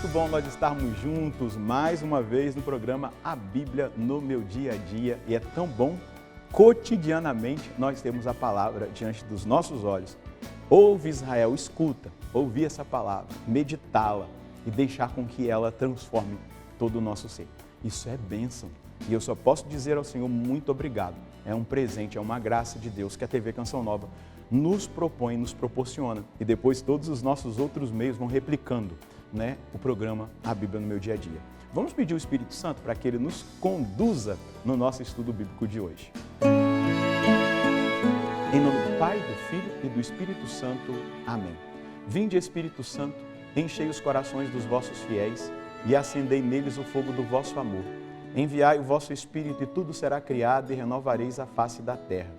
muito bom nós estarmos juntos mais uma vez no programa A Bíblia no Meu Dia a Dia. E é tão bom, cotidianamente, nós temos a palavra diante dos nossos olhos. Ouve, Israel, escuta, ouvir essa palavra, meditá-la e deixar com que ela transforme todo o nosso ser. Isso é bênção. E eu só posso dizer ao Senhor muito obrigado. É um presente, é uma graça de Deus que a TV Canção Nova nos propõe, nos proporciona. E depois todos os nossos outros meios vão replicando, o programa A Bíblia no Meu Dia a Dia. Vamos pedir o Espírito Santo para que ele nos conduza no nosso estudo bíblico de hoje. Em nome do Pai, do Filho e do Espírito Santo. Amém. Vinde, Espírito Santo, enchei os corações dos vossos fiéis e acendei neles o fogo do vosso amor. Enviai o vosso Espírito e tudo será criado e renovareis a face da terra.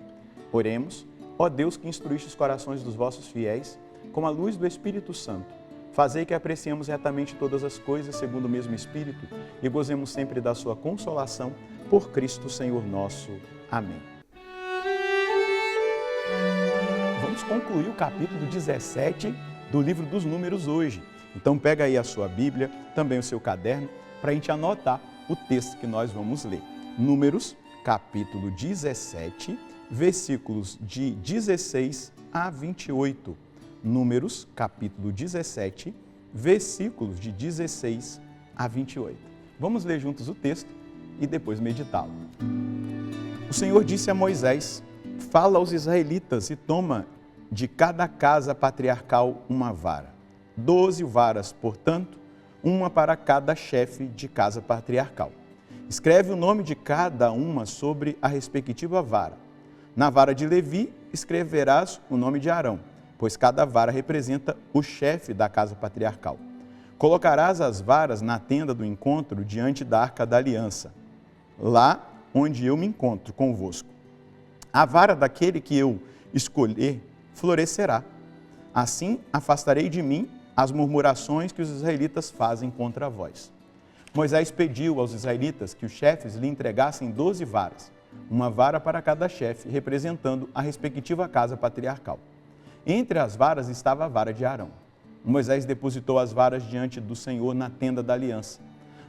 Oremos, ó Deus que instruíste os corações dos vossos fiéis com a luz do Espírito Santo. Fazei que apreciemos retamente todas as coisas segundo o mesmo Espírito e gozemos sempre da sua consolação por Cristo Senhor nosso. Amém. Vamos concluir o capítulo 17 do livro dos Números hoje. Então pega aí a sua Bíblia, também o seu caderno, para a gente anotar o texto que nós vamos ler. Números, capítulo 17, versículos de 16 a 28. Números, capítulo 17, versículos de 16 a 28. Vamos ler juntos o texto e depois meditá-lo. O Senhor disse a Moisés: fala aos israelitas e toma de cada casa patriarcal uma vara. 12 varas, portanto, uma para cada chefe de casa patriarcal. Escreve o nome de cada uma sobre a respectiva vara. Na vara de Levi, escreverás o nome de Arão, pois cada vara representa o chefe da casa patriarcal. Colocarás as varas na tenda do encontro diante da Arca da Aliança, lá onde eu me encontro convosco. A vara daquele que eu escolher florescerá. Assim afastarei de mim as murmurações que os israelitas fazem contra vós. Moisés pediu aos israelitas que os chefes lhe entregassem 12 varas, uma vara para cada chefe, representando a respectiva casa patriarcal. Entre as varas estava a vara de Arão. Moisés depositou as varas diante do Senhor na tenda da aliança.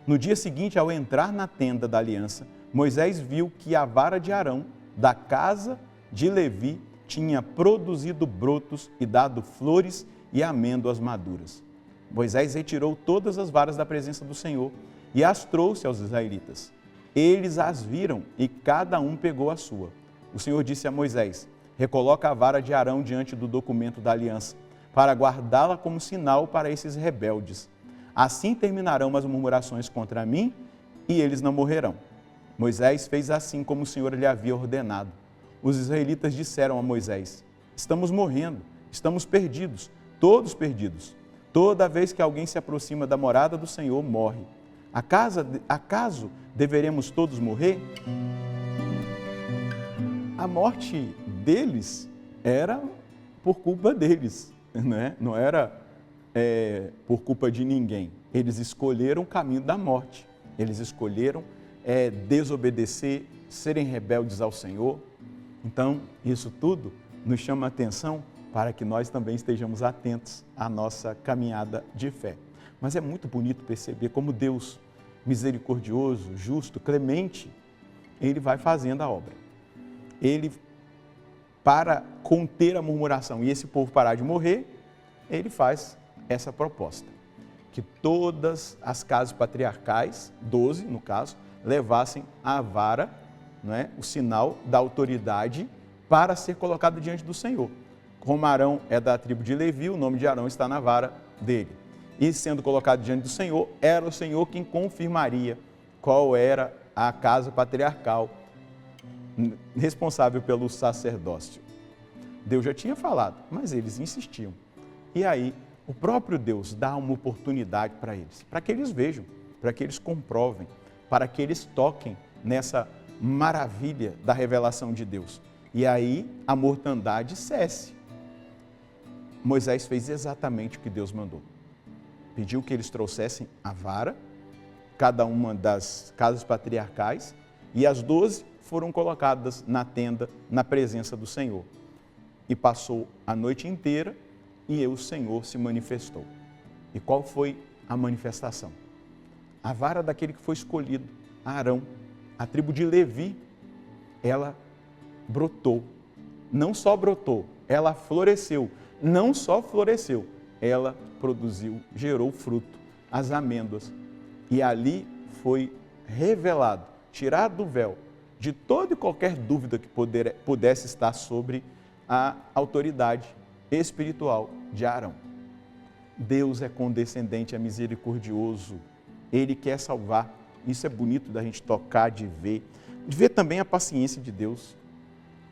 No dia seguinte, ao entrar na tenda da aliança, Moisés viu que a vara de Arão, da casa de Levi, tinha produzido brotos e dado flores e amêndoas maduras. Moisés retirou todas as varas da presença do Senhor e as trouxe aos israelitas. Eles as viram e cada um pegou a sua. O Senhor disse a Moisés: recoloca a vara de Arão diante do documento da aliança, para guardá-la como sinal para esses rebeldes. Assim terminarão as murmurações contra mim e eles não morrerão. Moisés fez assim como o Senhor lhe havia ordenado. Os israelitas disseram a Moisés: estamos morrendo, estamos perdidos, todos perdidos. Toda vez que alguém se aproxima da morada do Senhor, morre. Acaso deveremos todos morrer? A morte deles era por culpa deles, não era por culpa de ninguém. Eles escolheram o caminho da morte, eles escolheram desobedecer, serem rebeldes ao Senhor. Então, isso tudo nos chama a atenção para que nós também estejamos atentos à nossa caminhada de fé. Mas é muito bonito perceber como Deus, misericordioso, justo, clemente, Ele vai fazendo a obra. Ele, para conter a murmuração e esse povo parar de morrer, Ele faz essa proposta. Que todas as casas patriarcais, 12 no caso, levassem a vara, o sinal da autoridade, para ser colocado diante do Senhor. Como Arão é da tribo de Levi, o nome de Arão está na vara dele. E sendo colocado diante do Senhor, era o Senhor quem confirmaria qual era a casa patriarcal responsável pelo sacerdócio. Deus já tinha falado, mas eles insistiam. E aí, o próprio Deus dá uma oportunidade para eles, para que eles vejam, para que eles comprovem, para que eles toquem nessa maravilha da revelação de Deus. E aí, a mortandade cesse. Moisés fez exatamente o que Deus mandou. Pediu que eles trouxessem a vara, cada uma das casas patriarcais, e as 12 foram colocadas na tenda, na presença do Senhor. E passou a noite inteira, e o Senhor se manifestou. E qual foi a manifestação. A vara daquele que foi escolhido, Arão, a tribo de Levi, ela brotou. Não só brotou, ela floresceu. Não só floresceu, ela produziu, gerou fruto, as amêndoas. E ali foi revelado, tirado o véu de toda e qualquer dúvida que pudesse estar sobre a autoridade espiritual de Arão. Deus é condescendente, é misericordioso, Ele quer salvar. Isso é bonito da gente tocar, de ver também a paciência de Deus,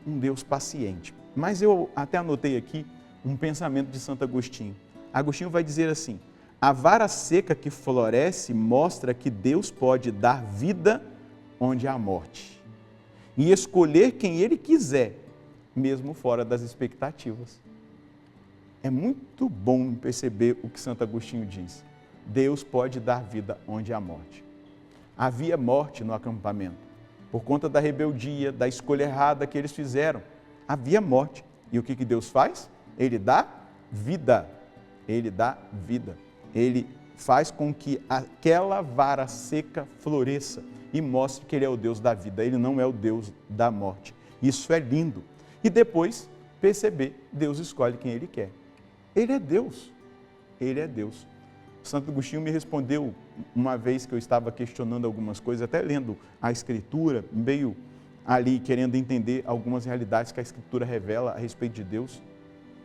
um Deus paciente. Mas eu até anotei aqui um pensamento de Santo Agostinho. Agostinho vai dizer assim: a vara seca que floresce mostra que Deus pode dar vida onde há morte e escolher quem Ele quiser, mesmo fora das expectativas. É muito bom perceber o que Santo Agostinho diz. Deus pode dar vida onde há morte. Havia morte no acampamento, por conta da rebeldia, da escolha errada que eles fizeram. Havia morte. E o que Deus faz? Ele dá vida. Ele dá vida. Ele faz com que aquela vara seca floresça e mostre que Ele é o Deus da vida. Ele não é o Deus da morte. Isso é lindo. E depois, perceber, Deus escolhe quem Ele quer. Ele é Deus. Ele é Deus. Santo Agostinho me respondeu uma vez que eu estava questionando algumas coisas, até lendo a Escritura, meio ali querendo entender algumas realidades que a Escritura revela a respeito de Deus.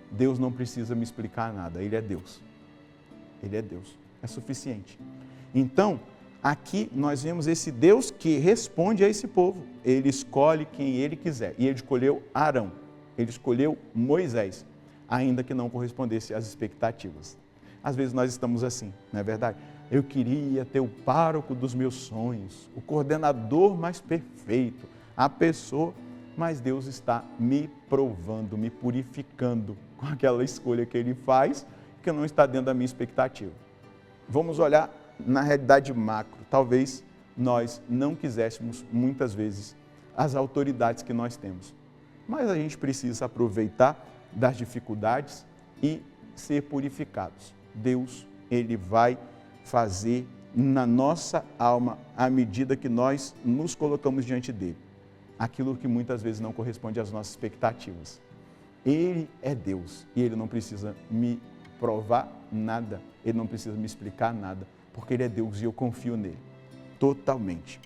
Deus não precisa me explicar nada, Ele é Deus. Ele é Deus, é suficiente. Então, aqui nós vemos esse Deus que responde a esse povo. Ele escolhe quem Ele quiser. E Ele escolheu Arão, Ele escolheu Moisés, ainda que não correspondesse às expectativas. Às vezes nós estamos assim, não é verdade? Eu queria ter o pároco dos meus sonhos, o coordenador mais perfeito, a pessoa, mas Deus está me provando, me purificando com aquela escolha que Ele faz, que não está dentro da minha expectativa. Vamos olhar na realidade macro. Talvez nós não quiséssemos, muitas vezes, as autoridades que nós temos, mas a gente precisa aproveitar das dificuldades e ser purificados. Deus, Ele vai fazer na nossa alma, à medida que nós nos colocamos diante dEle, aquilo que muitas vezes não corresponde às nossas expectativas. Ele é Deus e Ele não precisa me provar nada, Ele não precisa me explicar nada, porque Ele é Deus e eu confio nele, totalmente.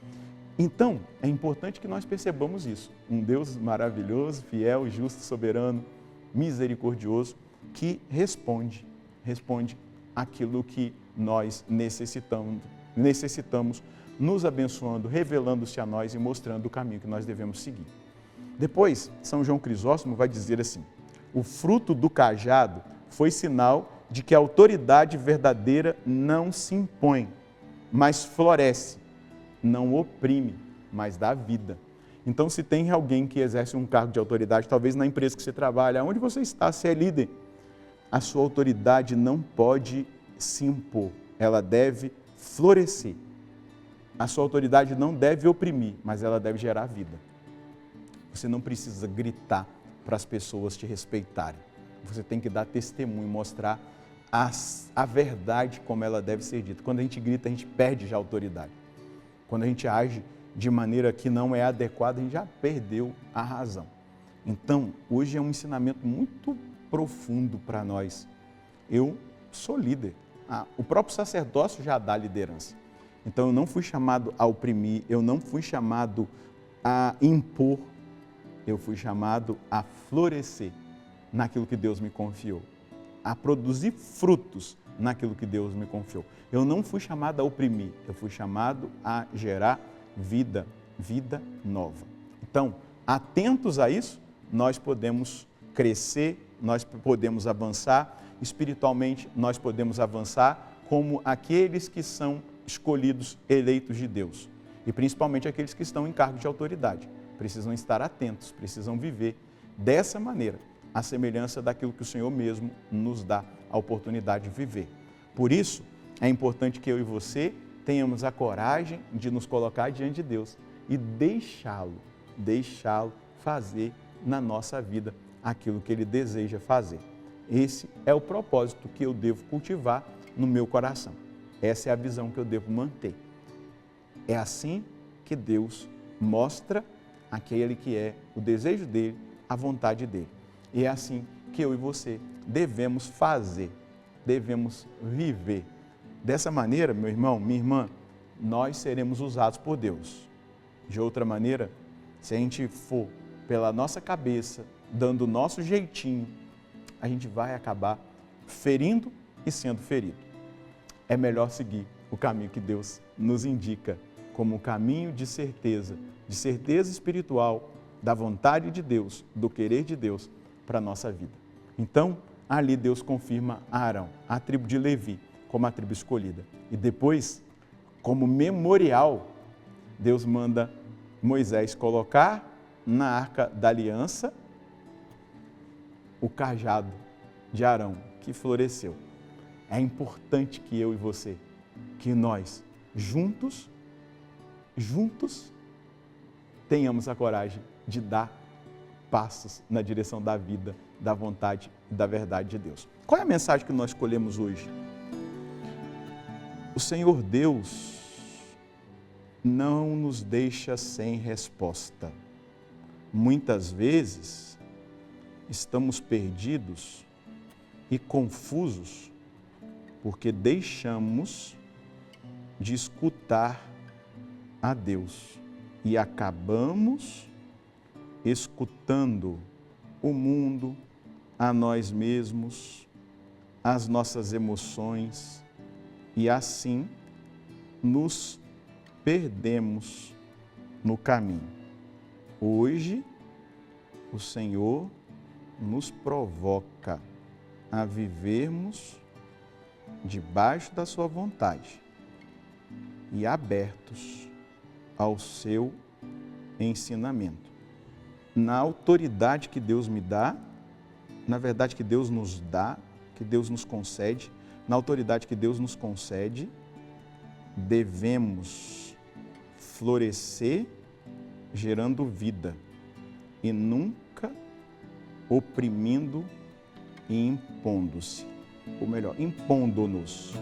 Então, é importante que nós percebamos isso. Um Deus maravilhoso, fiel, justo, soberano, misericordioso, que responde aquilo que nós necessitamos, nos abençoando, revelando-se a nós e mostrando o caminho que nós devemos seguir. Depois, São João Crisóstomo vai dizer assim: o fruto do cajado foi sinal de que a autoridade verdadeira não se impõe, mas floresce, não oprime, mas dá vida. Então, se tem alguém que exerce um cargo de autoridade, talvez na empresa que você trabalha, onde você está, se é líder, a sua autoridade não pode se impor, ela deve florescer. A sua autoridade não deve oprimir, mas ela deve gerar vida. Você não precisa gritar para as pessoas te respeitarem. Você tem que dar testemunho, mostrar a verdade como ela deve ser dita. Quando a gente grita, a gente perde já a autoridade. Quando a gente age de maneira que não é adequada, a gente já perdeu a razão. Então, hoje é um ensinamento muito profundo para nós. Eu sou líder. O próprio sacerdócio já dá liderança. Então, eu não fui chamado a oprimir, eu não fui chamado a impor, eu fui chamado a florescer naquilo que Deus me confiou, a produzir frutos naquilo que Deus me confiou. Eu não fui chamado a oprimir, eu fui chamado a gerar vida, vida nova. Então, atentos a isso, nós podemos crescer, nós podemos avançar, espiritualmente nós podemos avançar como aqueles que são escolhidos, eleitos de Deus. E principalmente aqueles que estão em cargo de autoridade. Precisam estar atentos, precisam viver dessa maneira, a semelhança daquilo que o Senhor mesmo nos dá a oportunidade de viver. Por isso, é importante que eu e você tenhamos a coragem de nos colocar diante de Deus e deixá-lo fazer na nossa vida aquilo que Ele deseja fazer. Esse é o propósito que eu devo cultivar no meu coração. Essa é a visão que eu devo manter. É assim que Deus mostra aquele que é o desejo dele, a vontade dele. E é assim que eu e você devemos fazer, devemos viver. Dessa maneira, meu irmão, minha irmã, nós seremos usados por Deus. De outra maneira, se a gente for pela nossa cabeça, dando o nosso jeitinho, a gente vai acabar ferindo e sendo ferido. É melhor seguir o caminho que Deus nos indica como um caminho de certeza espiritual, da vontade de Deus, do querer de Deus para a nossa vida. Então, ali Deus confirma a Arão, a tribo de Levi, como a tribo escolhida. E depois, como memorial, Deus manda Moisés colocar na arca da aliança o cajado de Arão, que floresceu. É importante que eu e você, que nós, juntos, tenhamos a coragem de dar passos na direção da vida, da vontade e da verdade de Deus. Qual é a mensagem que nós escolhemos hoje? O Senhor Deus não nos deixa sem resposta. Muitas vezes estamos perdidos e confusos porque deixamos de escutar a Deus e acabamos escutando o mundo, a nós mesmos, as nossas emoções e assim nos perdemos no caminho. Hoje, o Senhor nos provoca a vivermos debaixo da sua vontade e abertos ao seu ensinamento. Na autoridade que Deus me dá, na verdade que Deus nos dá, que Deus nos concede, na autoridade que Deus nos concede, devemos florescer gerando vida e nunca oprimindo e impondo-se, ou melhor, impondo-nos,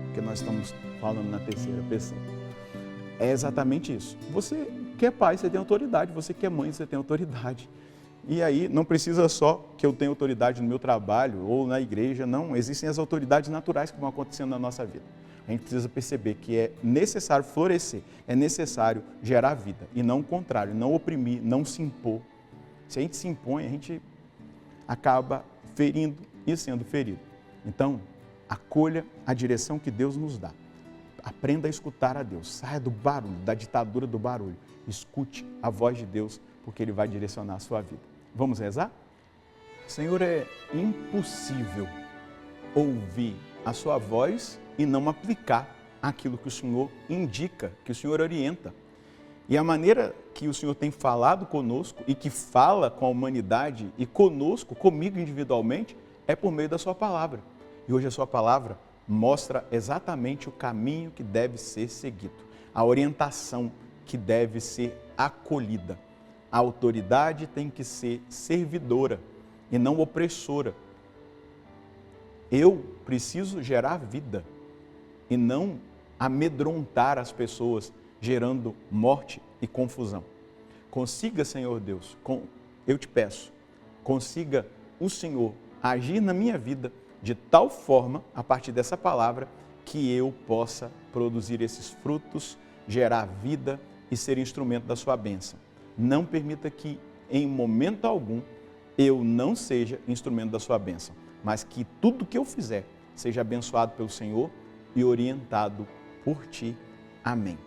porque nós estamos falando na terceira pessoa. É exatamente isso. Você que é pai, você tem autoridade, você que é mãe, você tem autoridade. E aí não precisa só que eu tenha autoridade no meu trabalho ou na igreja, não, existem as autoridades naturais que vão acontecendo na nossa vida. A gente precisa perceber que é necessário florescer, é necessário gerar vida e não o contrário, não oprimir, não se impor. Se a gente se impõe, a gente acaba ferindo e sendo ferido. Então, acolha a direção que Deus nos dá. Aprenda a escutar a Deus, saia do barulho, da ditadura do barulho. Escute a voz de Deus, porque Ele vai direcionar a sua vida. Vamos rezar? Senhor, é impossível ouvir a sua voz e não aplicar aquilo que o Senhor indica, que o Senhor orienta. E a maneira que o Senhor tem falado conosco e que fala com a humanidade e conosco, comigo individualmente, é por meio da sua palavra. E hoje a sua palavra mostra exatamente o caminho que deve ser seguido, a orientação que deve ser acolhida. A autoridade tem que ser servidora e não opressora. Eu preciso gerar vida e não amedrontar as pessoas, gerando morte e confusão. Consiga, Senhor Deus, eu te peço, consiga o Senhor agir na minha vida de tal forma, a partir dessa palavra, que eu possa produzir esses frutos, gerar vida e ser instrumento da sua bênção. Não permita que, em momento algum, eu não seja instrumento da sua bênção, mas que tudo que eu fizer seja abençoado pelo Senhor e orientado por Ti. Amém.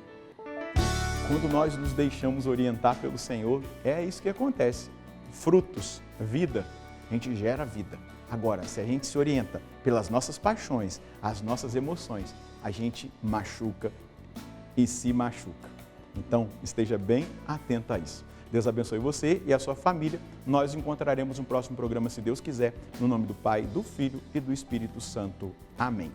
Quando nós nos deixamos orientar pelo Senhor, é isso que acontece. Frutos, vida, a gente gera vida. Agora, se a gente se orienta pelas nossas paixões, as nossas emoções, a gente machuca e se machuca. Então, esteja bem atento a isso. Deus abençoe você e a sua família. Nós nos encontraremos no próximo programa, se Deus quiser, no nome do Pai, do Filho e do Espírito Santo. Amém.